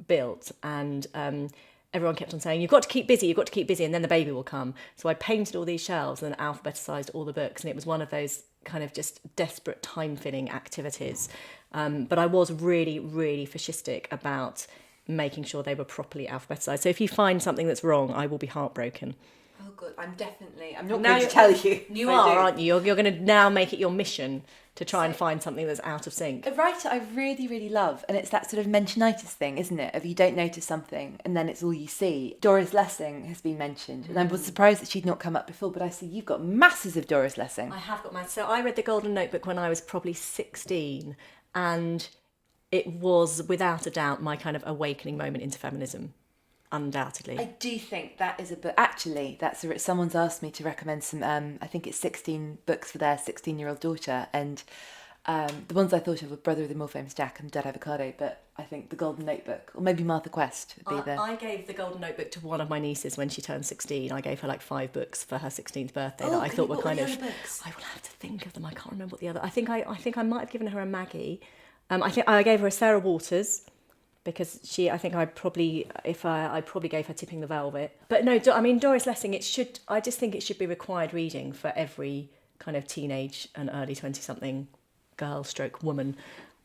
built, and everyone kept on saying, you've got to keep busy, and then the baby will come. So I painted all these shelves and alphabetised all the books, and it was one of those kind of just desperate time-filling activities. But I was really, really fascistic about making sure they were properly alphabetised. So if you find something that's wrong, I will be heartbroken. Oh, good. I'm not going to tell you. You are, aren't you? You're going to now make it your mission to try and find something that's out of sync. A writer I really, really love, and it's that sort of Mentionitis thing, isn't it? If you don't notice something and then it's all you see. Doris Lessing has been mentioned, and I was surprised that she'd not come up before, but I see you've got masses of Doris Lessing. I have got so I read The Golden Notebook when I was probably 16, and it was, without a doubt, my kind of awakening moment into feminism. Undoubtedly. I do think that is a book. Actually, someone's asked me to recommend some, I think it's 16 books for their 16-year-old daughter, and the ones I thought of were Brother of the More Famous Jack and Dead Avocado, but I think The Golden Notebook, or maybe Martha Quest would be I gave The Golden Notebook to one of my nieces when she turned 16. I gave her like 5 books for her 16th birthday that I thought were kind of... I will have to think of them. I can't remember what the other... I think I might have given her a Maggie. I think I gave her a Sarah Waters, because I probably gave her Tipping the Velvet. But no, I mean, Doris Lessing, I just think it should be required reading for every kind of teenage and early 20-something girl stroke woman.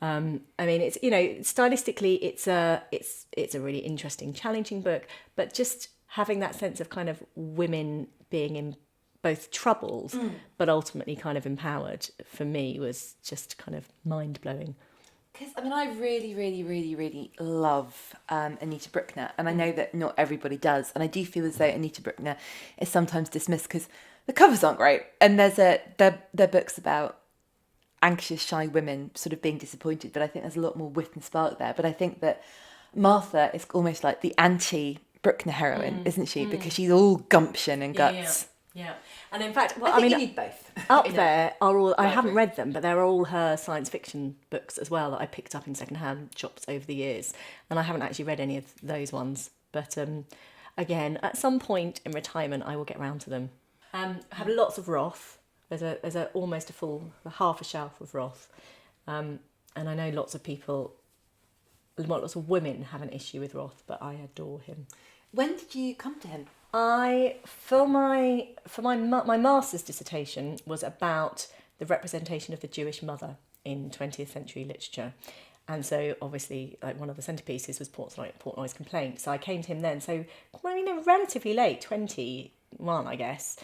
I mean, it's, you know, stylistically, it's a really interesting, challenging book, but just having that sense of kind of women being in both troubled, but ultimately kind of empowered, for me was just kind of mind blowing. Because, I mean, I really, really, really, really love Anita Brookner, and I know that not everybody does, and I do feel as though Anita Brookner is sometimes dismissed because the covers aren't great, and they're books about anxious, shy women sort of being disappointed, but I think there's a lot more wit and spark there. But I think that Martha is almost like the anti-Brookner heroine, isn't she? Because she's all gumption and guts. Yeah. And in fact, well, I think you need both. Up there are all, I haven't read them, but there are all her science fiction books as well that I picked up in secondhand shops over the years. And I haven't actually read any of those ones. But again, at some point in retirement, I will get round to them. I have lots of Roth. There's almost a full, half a shelf of Roth. And I know lots of women have an issue with Roth, but I adore him. When did you come to him? For my master's dissertation was about the representation of the Jewish mother in 20th century literature. And so obviously, like, one of the centerpieces was Portnoy's Complaint. So I came to him then. So, well, you know, relatively late, 21, I guess.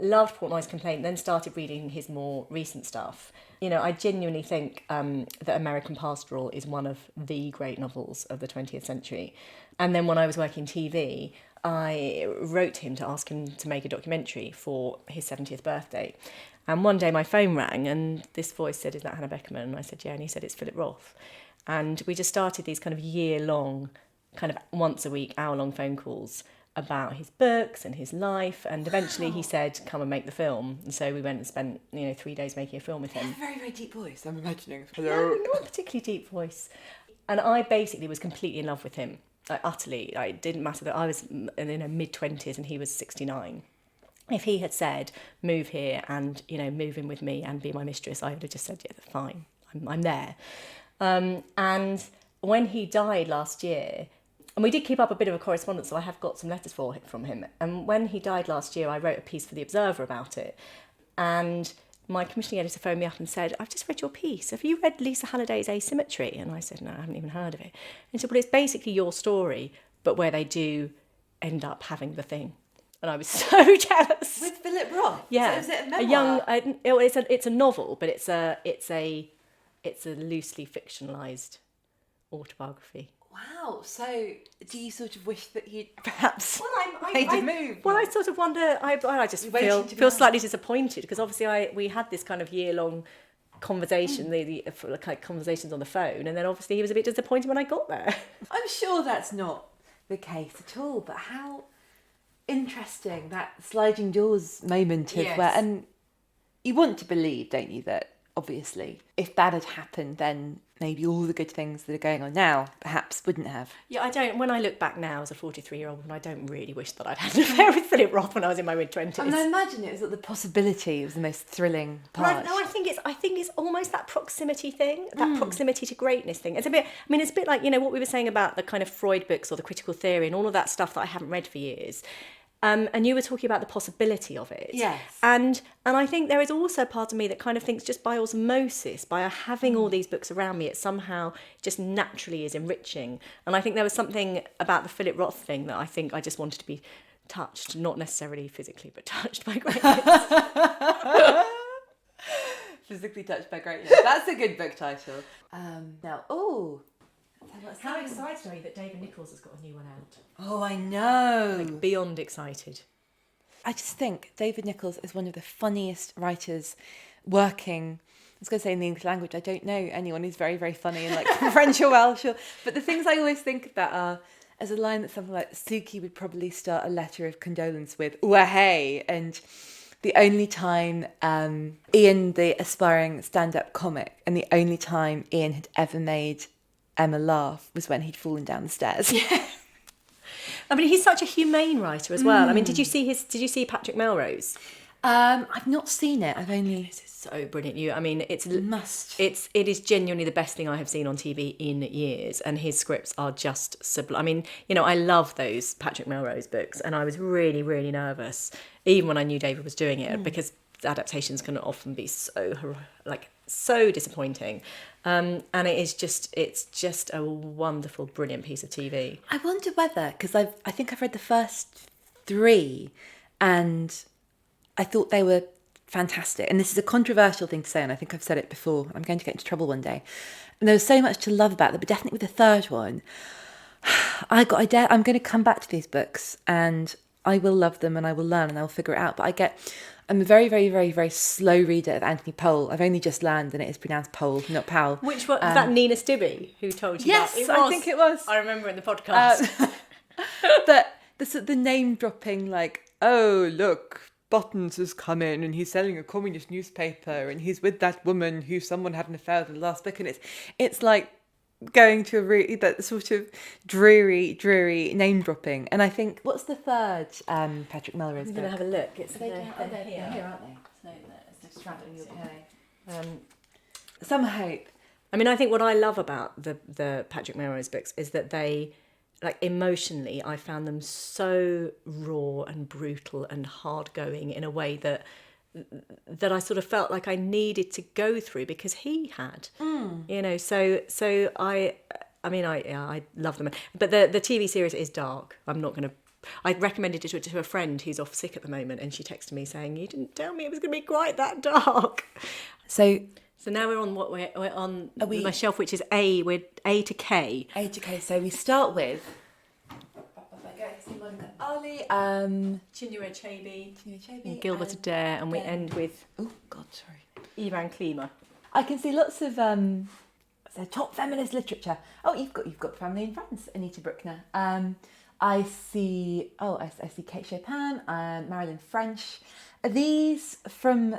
Loved Portnoy's Complaint, then started reading his more recent stuff. You know, I genuinely think that American Pastoral is one of the great novels of the 20th century. And then when I was working TV, I wrote him to ask him to make a documentary for his 70th birthday. And one day my phone rang and this voice said, "Is that Hannah Beckerman?" And I said, "Yeah." And he said, "It's Philip Roth." And we just started these kind of year-long, kind of once a week, hour-long phone calls about his books and his life, and eventually he said, "Come and make the film." And so we went and spent 3 days making a film with him. Very, very deep voice, I'm imagining. No, not a particularly deep voice. And I basically was completely in love with him, like, utterly. Like, it didn't matter that I was in mid-20s and he was 69. If he had said, "Move here and move in with me and be my mistress," I would have just said, "Yeah, fine, I'm there." And when he died last year, and we did keep up a bit of a correspondence, so I have got some letters from him. And when he died last year, I wrote a piece for The Observer about it. And my commissioning editor phoned me up and said, "I've just read your piece. Have you read Lisa Halliday's Asymmetry?" And I said, "No, I haven't even heard of it." And he said, "Well, it's basically your story, but where they do end up having the thing." And I was so jealous. With Philip Roth? Yeah. So is it a memoir? It's a novel, but it's a loosely fictionalised autobiography. Wow. So do you sort of wish that you'd perhaps made a move? Well, I sort of wonder. I just feel slightly disappointed because obviously we had this kind of year-long conversation, the conversations on the phone, and then obviously he was a bit disappointed when I got there. I'm sure that's not the case at all, but how interesting that sliding doors moment of where, and you want to believe, don't you, that obviously if that had happened, then maybe all the good things that are going on now perhaps wouldn't have. Yeah, I don't. When I look back now as a 43-year-old woman, I don't really wish that I'd had an affair with Philip Roth when I was in my mid-20s. And I imagine it was that the possibility was the most thrilling part. I think it's almost that proximity thing, that proximity to greatness thing. It's a bit like, what we were saying about the kind of Freud books or the critical theory and all of that stuff that I haven't read for years. And you were talking about the possibility of it. Yes. And I think there is also a part of me that kind of thinks just by osmosis, by having all these books around me, it somehow just naturally is enriching. And I think there was something about the Philip Roth thing that I think I just wanted to be touched, not necessarily physically, but touched by greatness. Physically touched by greatness. That's a good book title. How excited are you that David Nichols has got a new one out? Oh, I know. Like, beyond excited. I just think David Nichols is one of the funniest writers working. I was going to say in the English language. I don't know anyone who's very, very funny in like French or Welsh. But the things I always think of that are, as a line that's something like, Suki would probably start a letter of condolence with, "Wahey," and the only time Ian, the aspiring stand-up comic, and the only time Ian had ever made Emma laugh was when he'd fallen down the stairs. Yeah. I mean, he's such a humane writer as well. I mean, did you see Patrick Melrose? I've not seen it. I've only. This is so brilliant. It is genuinely the best thing I have seen on TV in years, and his scripts are just sublime. I mean, I love those Patrick Melrose books, and I was really, really nervous, even when I knew David was doing it, because adaptations can often be so so disappointing. And it's just a wonderful, brilliant piece of TV. I wonder whether, because I think I've read the first 3 and I thought they were fantastic. And this is a controversial thing to say, and I think I've said it before. I'm going to get into trouble one day. And there was so much to love about them, but definitely with the third one, I'm going to come back to these books and I will love them and I will learn and I will figure it out. But I'm a very, very, very, very slow reader of Anthony Powell. I've only just learned that it is pronounced Powell, not Powell. Which one? Was that Nina Stibbe who told you yes, that? Yes, I think it was. I remember in the podcast. But the name dropping, like, oh, look, Bottons has come in and he's selling a communist newspaper and he's with that woman who someone had an affair with in the last book. And it's like going to that sort of dreary name dropping. And I think, what's the third Patrick Melrose book? I'm going to have a look. It's they're here, aren't they? So it's distracting. Okay. Some hope. I mean, I think what I love about the Patrick Melrose books is that they, like, emotionally, I found them so raw and brutal and hard going in a way that I sort of felt like I needed to go through because he had, you know. So I love them. But the TV series is dark. I recommended it to a friend who's off sick at the moment, and she texted me saying, "You didn't tell me it was going to be quite that dark." So now we're on we're on my shelf, which is A. We're A to K. A to K. So we start with Monica Ali, Chinua Achebe, Gilbert Adair, and we end with Ivan Klima. I can see lots of top feminist literature. Oh, you've got Family and Friends, Anita Bruckner. I see Kate Chopin, Marilyn French. Are these from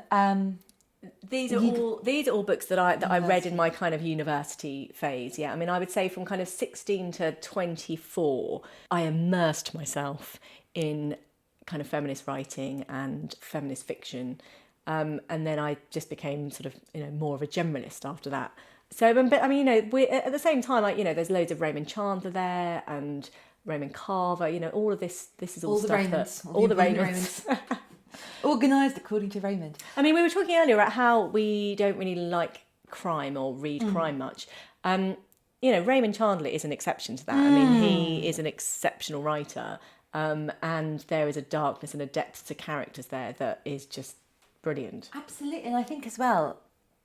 These are all books that I read in my kind of university phase. Yeah, I mean, I would say from kind of 16 to 24, I immersed myself in kind of feminist writing and feminist fiction, and then I just became sort of, you know, more of a generalist after that. So, but I mean, you know, we at the same time, like, you know, there's loads of Raymond Chandler there and Raymond Carver. You know, all of this is all stuff all the Raymonds. Organised according to Raymond. I mean, we were talking earlier about how we don't really like crime or read crime much. You know, Raymond Chandler is an exception to that. I mean, he is an exceptional writer, and there is a darkness and a depth to characters there that is just brilliant. Absolutely, and I think as well,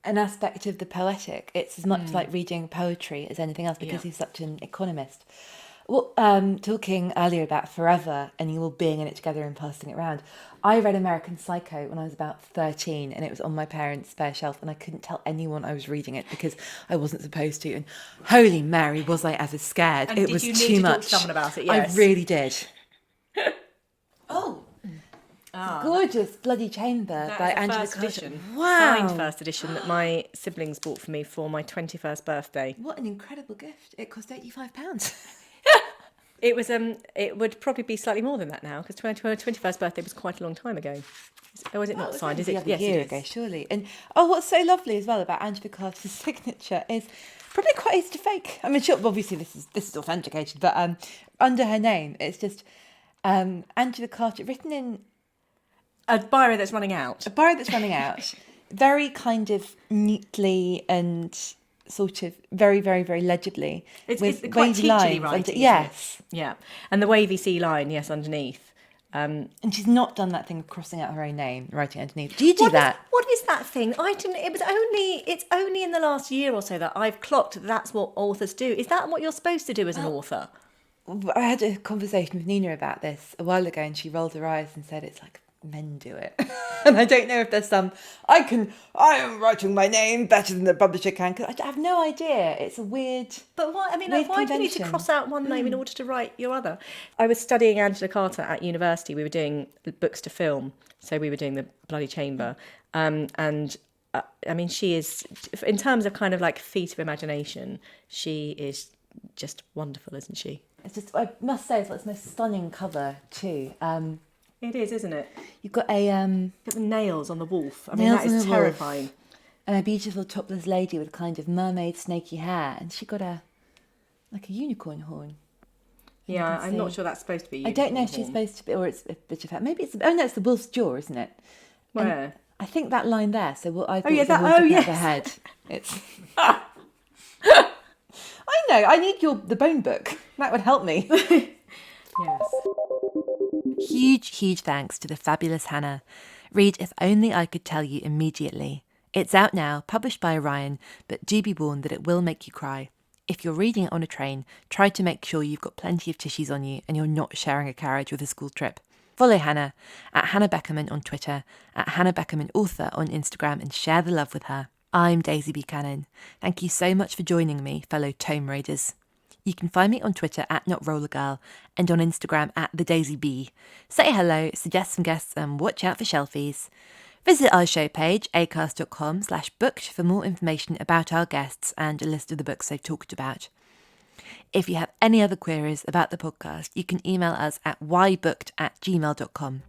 an aspect of the poetic, it's as much like reading poetry as anything else because he's such an economist. Well, talking earlier about Forever and you all being in it together and passing it around, I read American Psycho when I was about 13 and it was on my parents' spare shelf and I couldn't tell anyone I was reading it because I wasn't supposed to. And holy Mary, was I ever scared. And it was too much. Did you need to talk to someone about it? Yes. I really did. Gorgeous Bloody Chamber by Angela Carter. Wow. Signed first edition that my siblings bought for me for my 21st birthday. What an incredible gift. It cost £85. It was. It would probably be slightly more than that now because 21st birthday was quite a long time ago. Or is it not signed? Is it? Yes, a year ago, surely. And what's so lovely as well about Angela Carter's signature is probably quite easy to fake. I mean, sure, obviously this is authenticated, but under her name, it's just Angela Carter written in a biro that's running out. Very kind of neatly and sort of very, very, very legibly. It's quite teacherly writing. Yes. Yeah. And the wavy C line, yes, underneath. And she's not done that thing of crossing out her own name, writing underneath. Do you do that? What is that thing? It's only in the last year or so that I've clocked that's what authors do. Is that what you're supposed to do as an author? I had a conversation with Nina about this a while ago and she rolled her eyes and said it's like men do it. And I don't know if there's some I am writing my name better than the publisher can, because I have no idea. It's a weird But why? I mean, why do you need to cross out one name in order to write your other? I was studying Angela Carter at university. We were doing books to film, so we were doing the Bloody Chamber, and I mean, she is, in terms of kind of like feat of imagination, she is just wonderful, isn't she? It's just, I must say, it's like the most stunning cover too. It is, isn't it? You've got the nails on the wolf. I mean, that is terrifying. And a beautiful topless lady with kind of mermaid snaky hair, and she got a unicorn horn. Yeah, I'm not sure that's supposed to be. I don't know if she's supposed to be, or it's a bit of hair. Maybe it's. Oh no, it's the wolf's jaw, isn't it? Where? I think that line there. So what I thought yeah, was a that- horse oh, looking at yes. the head. It's. I know. I need the bone book. That would help me. Yes. Huge thanks to the fabulous Hannah. Read If Only I Could Tell You immediately. It's out now, published by Orion, but do be warned that it will make you cry. If you're reading it on a train, try to make sure you've got plenty of tissues on you and you're not sharing a carriage with a school trip. Follow Hannah at Hannah Beckerman on Twitter, at Hannah Beckerman Author on Instagram, and share the love with her. I'm Daisy Buchanan. Thank you so much for joining me, fellow Tome Raiders. You can find me on Twitter at NotRollerGirl and on Instagram at TheDaisyB. Say hello, suggest some guests, and watch out for shelfies. Visit our show page, acast.com/booked, for more information about our guests and a list of the books they've talked about. If you have any other queries about the podcast, you can email us at whybooked@gmail.com.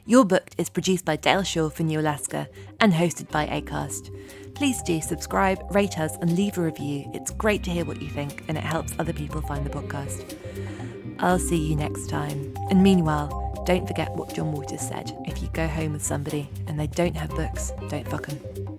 You're Booked is produced by Dale Shaw for New Alaska and hosted by Acast. Please do subscribe, rate us, and leave a review. It's great to hear what you think, and it helps other people find the podcast. I'll see you next time. And meanwhile, don't forget what John Waters said. If you go home with somebody and they don't have books, don't fuck 'em.